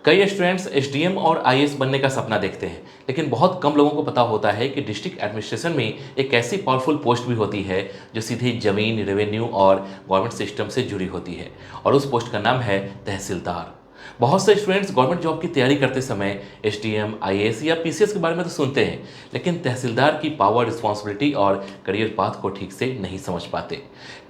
कई students SDM और IAS बनने का सपना देखते हैं, लेकिन बहुत कम लोगों को पता होता है कि डिस्ट्रिक्ट एडमिनिस्ट्रेशन में एक ऐसी पावरफुल पोस्ट भी होती है जो सीधे जमीन, रेवेन्यू और गवर्नमेंट सिस्टम से जुड़ी होती है। और उस पोस्ट का नाम है तहसीलदार। बहुत से स्टूडेंट्स गवर्नमेंट जॉब की तैयारी करते समय एसडीएम, आईएएस या पीसीएस के बारे में तो सुनते हैं, लेकिन तहसीलदार की पावर, रिस्पॉन्सिबिलिटी और करियर पाथ को ठीक से नहीं समझ पाते।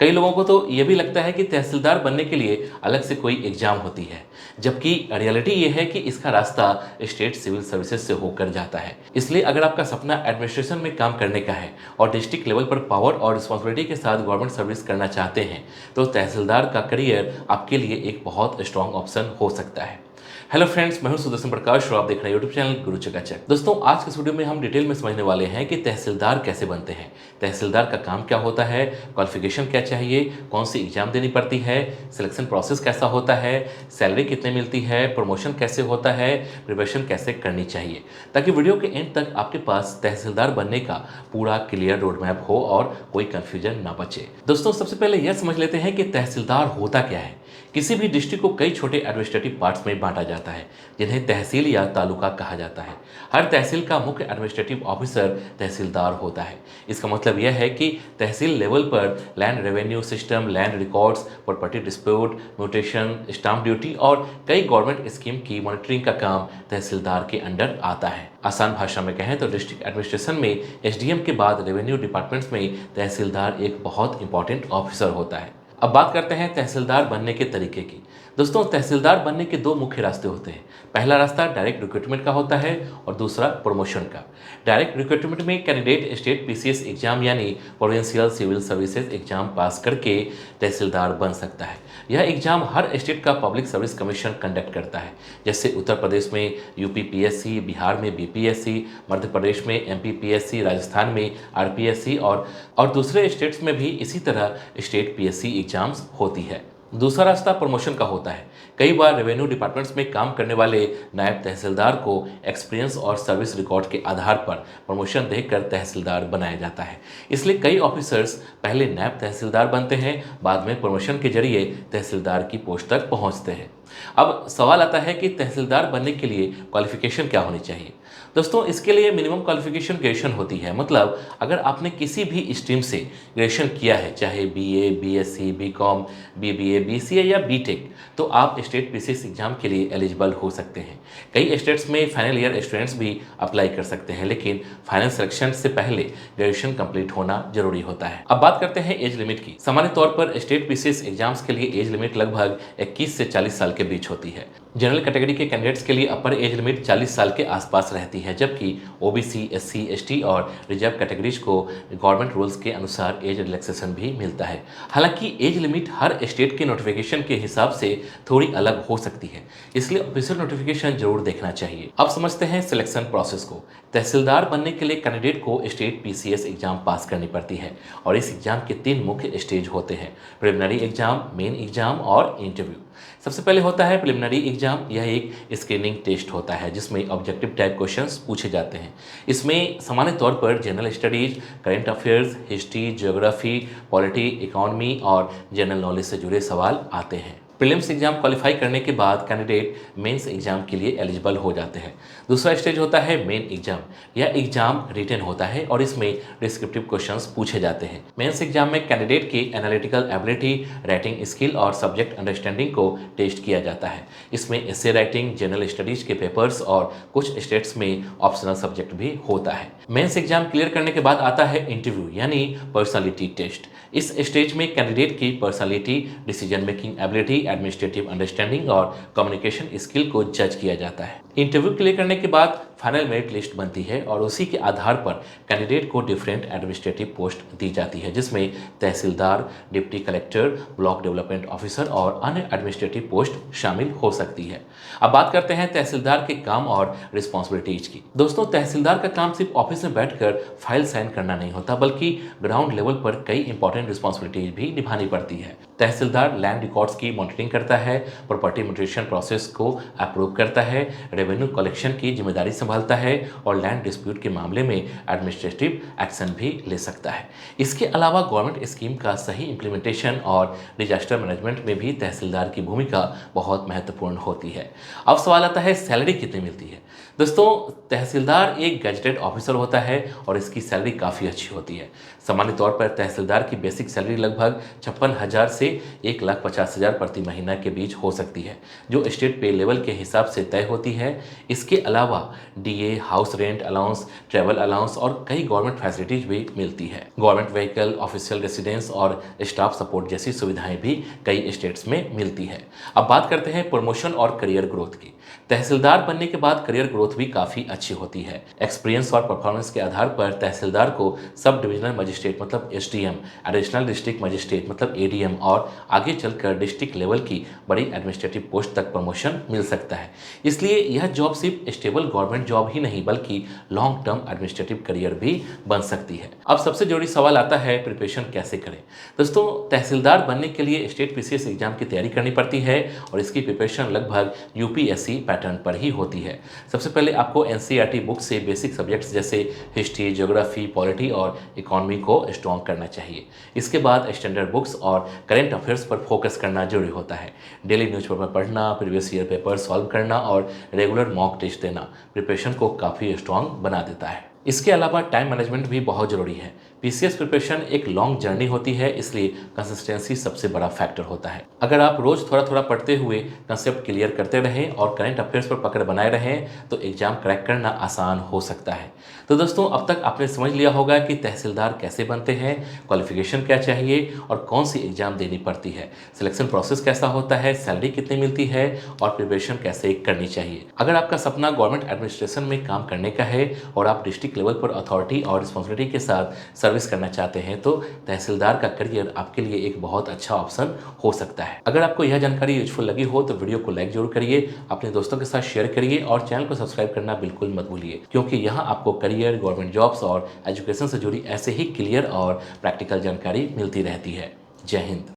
कई लोगों को तो ये भी लगता है कि तहसीलदार बनने के लिए अलग से कोई एग्जाम होती है, जबकि रियलिटी ये है कि इसका रास्ता स्टेट सिविल सर्विसेज से होकर जाता है। इसलिए अगर आपका सपना एडमिनिस्ट्रेशन में काम करने का है और डिस्ट्रिक्ट लेवल पर पावर और रिस्पॉन्सिबिलिटी के साथ गवर्नमेंट सर्विस करना चाहते हैं, तो तहसीलदार का करियर आपके लिए एक बहुत स्ट्रॉन्ग ऑप्शन हो सकता है। हेलो फ्रेंड्स, मैं हूं सुदर्शन प्रकाश और आप देख रहे हैं यूट्यूब चैनल गुरु चकाचक। दोस्तों, आज के इस वीडियो में हम डिटेल में समझने वाले हैं कि तहसीलदार कैसे बनते हैं, तहसीलदार का काम क्या होता है, क्वालिफिकेशन क्या चाहिए, कौन सी एग्जाम देनी पड़ती है, सिलेक्शन प्रोसेस कैसा होता है, सैलरी कितने मिलती है, प्रमोशन कैसे होता है, प्रिपरेशन कैसे करनी चाहिए, ताकि वीडियो के एंड तक आपके पास तहसीलदार बनने का पूरा क्लियर रोड मैप हो और कोई कंफ्यूजन ना बचे। दोस्तों, सबसे पहले यह समझ लेते हैं कि तहसीलदार होता क्या है। किसी भी डिस्ट्रिक्ट को कई छोटे एडमिनिस्ट्रेटिव पार्ट्स में बांटा जाता है, जिन्हें तहसील या तालुका कहा जाता है। हर तहसील का मुख्य एडमिनिस्ट्रेटिव ऑफिसर तहसीलदार होता है। इसका मतलब यह है कि तहसील लेवल पर land revenue system, land records, property dispute, mutation, stamp duty और कई गवर्नमेंट स्कीम की मॉनिटरिंग का काम तहसीलदार के अंडर आता है। आसान भाषा में कहें तो डिस्ट्रिक्ट एडमिनिस्ट्रेशन में एसडीएम के बाद रेवेन्यू डिपार्टमेंट्स में तहसीलदार एक बहुत इंपॉर्टेंट ऑफिसर होता है। अब बात करते हैं तहसीलदार बनने के तरीके की। दोस्तों, तहसीलदार बनने के दो मुख्य रास्ते होते हैं। पहला रास्ता डायरेक्ट रिक्रूटमेंट का होता है और दूसरा प्रमोशन का। डायरेक्ट रिक्रूटमेंट में कैंडिडेट स्टेट पीसीएस एग्जाम यानी provincial civil services exam pass करके तहसीलदार बन सकता है। यह एग्जाम हर स्टेट का पब्लिक सर्विस कमीशन कंडक्ट करता है। जैसे उत्तर प्रदेश में यूपी पीएससी, बिहार में बीपीएससी, मध्य प्रदेश में एमपी पीएससी, राजस्थान में आरपीएससी और दूसरे स्टेट्स में भी इसी तरह स्टेट पीएससी एग्जाम्स होती है। दूसरा रास्ता प्रमोशन का होता है। कई बार रेवेन्यू डिपार्टमेंट्स में काम करने वाले नायब तहसीलदार को एक्सपीरियंस और सर्विस रिकॉर्ड के आधार पर प्रमोशन देकर तहसीलदार बनाया जाता है। इसलिए कई ऑफिसर्स पहले नायब तहसीलदार बनते हैं, बाद में प्रमोशन के जरिए तहसीलदार की पोस्ट तक पहुंचते हैं। अब सवाल आता है कि तहसीलदार बनने के लिए क्वालिफिकेशन क्या होनी चाहिए। दोस्तों, इसके लिए मिनिमम क्वालिफिकेशन ग्रेजुएशन होती है। मतलब अगर आपने किसी भी स्ट्रीम से ग्रेजुएशन किया है, चाहे BA, BSc, BCom, BBA, BCA या बीटेक, तो आप स्टेट पीसीएस एग्जाम के लिए एलिजिबल हो सकते हैं। कई स्टेट्स में फाइनल ईयर स्टूडेंट्स भी अप्लाई कर सकते हैं, लेकिन फाइनल सिलेक्शन से पहले ग्रेजुएशन कंप्लीट होना जरूरी होता है। अब बात करते हैं एज लिमिट की। सामान्य तौर पर स्टेट पीसीएस एग्जाम्स के लिए एज लिमिट लगभग 21 से 40 साल के बीच होती है। जनरल कैटेगरी के कैंडिडेट्स के लिए अपर एज लिमिट 40 साल के आसपास रहती है, जबकि ओबीसी, एससी, एसटी और रिजर्व कैटेगरीज को गवर्नमेंट रूल्स के अनुसार एज रिलैक्सेशन भी मिलता है। हालांकि एज लिमिट हर स्टेट के नोटिफिकेशन के हिसाब से थोड़ी अलग हो सकती है, इसलिए ऑफिशियल नोटिफिकेशन जरूर देखना चाहिए। अब समझते हैं सिलेक्शन प्रोसेस को। तहसीलदार बनने के लिए कैंडिडेट को स्टेट पीसीएस एग्जाम पास करनी पड़ती है और इस एग्जाम के 3 मुख्य स्टेज होते हैं: प्रिलिमिनरी एग्जाम, मेन एग्जाम और इंटरव्यू। सबसे पहले होता है प्रिलिमिनरी एग्जाम। यह एक स्क्रीनिंग टेस्ट होता है जिसमें ऑब्जेक्टिव टाइप क्वेश्चंस पूछे जाते हैं। इसमें सामान्य तौर पर general studies, current affairs, history, geography, polity, economy और जनरल नॉलेज से जुड़े सवाल आते हैं। प्रीलिम्स एग्जाम क्वालिफाई करने के बाद कैंडिडेट मेंस एग्जाम के लिए एलिजिबल हो जाते हैं। दूसरा स्टेज होता है मेन एग्जाम। यह एग्जाम रिटन होता है और इसमें डिस्क्रिप्टिव क्वेश्चंस पूछे जाते हैं। मेंस एग्जाम में कैंडिडेट की एनालिटिकल एबिलिटी, राइटिंग स्किल और सब्जेक्ट अंडरस्टैंडिंग को टेस्ट किया जाता है। इसमें एसे राइटिंग, जनरल स्टडीज के पेपर्स और कुछ स्टेट्स में ऑप्शनल सब्जेक्ट भी होता है। मेंस एग्जाम क्लियर करने के बाद आता है इंटरव्यू यानी पर्सनालिटी टेस्ट। इस स्टेज में कैंडिडेट की personality, decision making ability, administrative understanding और कम्युनिकेशन स्किल को जज किया जाता है। इंटरव्यू क्लियर करने के बाद फाइनल मेरिट लिस्ट बनती है और उसी के आधार पर कैंडिडेट को डिफरेंट एडमिनिस्ट्रेटिव पोस्ट दी जाती है, जिसमें tehsildar, deputy collector, block development officer और अन्य एडमिनिस्ट्रेटिव पोस्ट शामिल हो सकती है। अब बात करते हैं तहसीलदार के काम और रिस्पॉन्सिबिलिटीज की। दोस्तों, तहसीलदार का काम सिर्फ ऑफिस में बैठकर फाइल साइन करना नहीं होता, बल्कि ग्राउंड लेवल पर कई इंपॉर्टेंट रिस्पॉन्सिबिलिटीज भी निभानी पड़ती है। तहसीलदार लैंड रिकॉर्ड्स की मॉनिटरिंग मॉनिटरिंग करता है, प्रॉपर्टी म्यूटेशन प्रोसेस को अप्रूव करता है, रेवेन्यू कलेक्शन की जिम्मेदारी संभालता है और लैंड डिस्प्यूट के मामले में एडमिनिस्ट्रेटिव एक्शन भी ले सकता है। इसके अलावा गवर्नमेंट स्कीम का सही इम्प्लीमेंटेशन और डिजास्टर मैनेजमेंट में भी तहसीलदार की भूमिका बहुत महत्वपूर्ण होती है। अब सवाल आता है सैलरी कितनी मिलती है। दोस्तों, तहसीलदार एक गैजेटेड ऑफिसर होता है और इसकी सैलरी काफ़ी अच्छी होती है। सामान्य तौर पर तहसीलदार की बेसिक सैलरी लगभग 56,000 से 1,50,000 प्रति महीना के बीच हो सकती है, जो स्टेट पे लेवल के हिसाब से तय होती है। इसके अलावा DA, house rent allowance, travel allowance और कई गवर्नमेंट फैसिलिटीज भी मिलती है। गवर्नमेंट व्हीकल, ऑफिशियल रेसिडेंस और स्टाफ सपोर्ट जैसी सुविधाएं भी कई स्टेट्स में मिलती है। अब बात करते हैं प्रमोशन और करियर ग्रोथ की। तहसीलदार बनने के बाद करियर ग्रोथ भी काफ़ी अच्छी होती है। एक्सपीरियंस और परफॉर्मेंस के आधार पर तहसीलदार को सब डिविजनल मजिस्ट्रेट मतलब एसडीएम, एडिशनल डिस्ट्रिक्ट मजिस्ट्रेट मतलब एडीएम और आगे चलकर डिस्ट्रिक्ट लेवल की बड़ी एडमिनिस्ट्रेटिव पोस्ट तक प्रमोशन मिल सकता है। इसलिए यह जॉब सिर्फ स्टेबल गवर्नमेंट जॉब ही नहीं बल्कि लॉन्ग टर्म एडमिनिस्ट्रेटिव करियर भी बन सकती है। अब सबसे जरूरी सवाल आता है प्रिपरेशन कैसे करें। दोस्तों, तहसीलदार बनने के लिए स्टेट पीसीएस एग्जाम की तैयारी करनी पड़ती है और इसकी प्रिपरेशन लगभग यूपीएससी पैटर्न पर ही होती है। सबसे पहले आपको एनसीईआरटी बुक से बेसिक सब्जेक्ट्स जैसे हिस्ट्री, ज्योग्राफी, पॉलिटी और इकोनॉमी को स्ट्रॉन्ग करना चाहिए। इसके बाद स्टैंडर्ड बुक्स और करेंट अफेयर्स पर फोकस करना जरूरी होता है। डेली न्यूज़पेपर पढ़ना, प्रीवियस ईयर पेपर सॉल्व करना और रेगुलर मॉक टेस्ट देना प्रिपरेशन को काफ़ी स्ट्रॉन्ग बना देता है। इसके अलावा टाइम मैनेजमेंट भी बहुत ज़रूरी है। पीसीएस प्रिपरेशन एक लॉन्ग जर्नी होती है, इसलिए कंसिस्टेंसी सबसे बड़ा फैक्टर होता है। अगर आप रोज़ थोड़ा थोड़ा पढ़ते हुए कंसेप्ट क्लियर करते रहें और करंट अफेयर्स पर पकड़ बनाए रहें तो एग्जाम क्रैक करना आसान हो सकता है। तो दोस्तों, अब तक आपने समझ लिया होगा कि तहसीलदार कैसे बनते हैं, क्वालिफिकेशन क्या चाहिए और कौन सी एग्जाम देनी पड़ती है, सिलेक्शन प्रोसेस कैसा होता है, सैलरी कितनी मिलती है और प्रिपरेशन कैसे करनी चाहिए। अगर आपका सपना गवर्नमेंट एडमिनिस्ट्रेशन में काम करने का है और आप डिस्ट्रिक्ट लेवल पर अथॉरिटी और रिस्पॉन्सिबिलिटी के साथ सर्विस करना चाहते हैं तो तहसीलदार का करियर आपके लिए एक बहुत अच्छा ऑप्शन हो सकता है। अगर आपको यह जानकारी यूजफुल लगी हो तो वीडियो को लाइक जरूर करिए, अपने दोस्तों के साथ शेयर करिए और चैनल को सब्सक्राइब करना बिल्कुल मत भूलिए, क्योंकि यहाँ आपको करियर, गवर्नमेंट जॉब्स और एजुकेशन से जुड़ी ऐसे ही क्लियर और प्रैक्टिकल जानकारी मिलती रहती है। जय हिंद।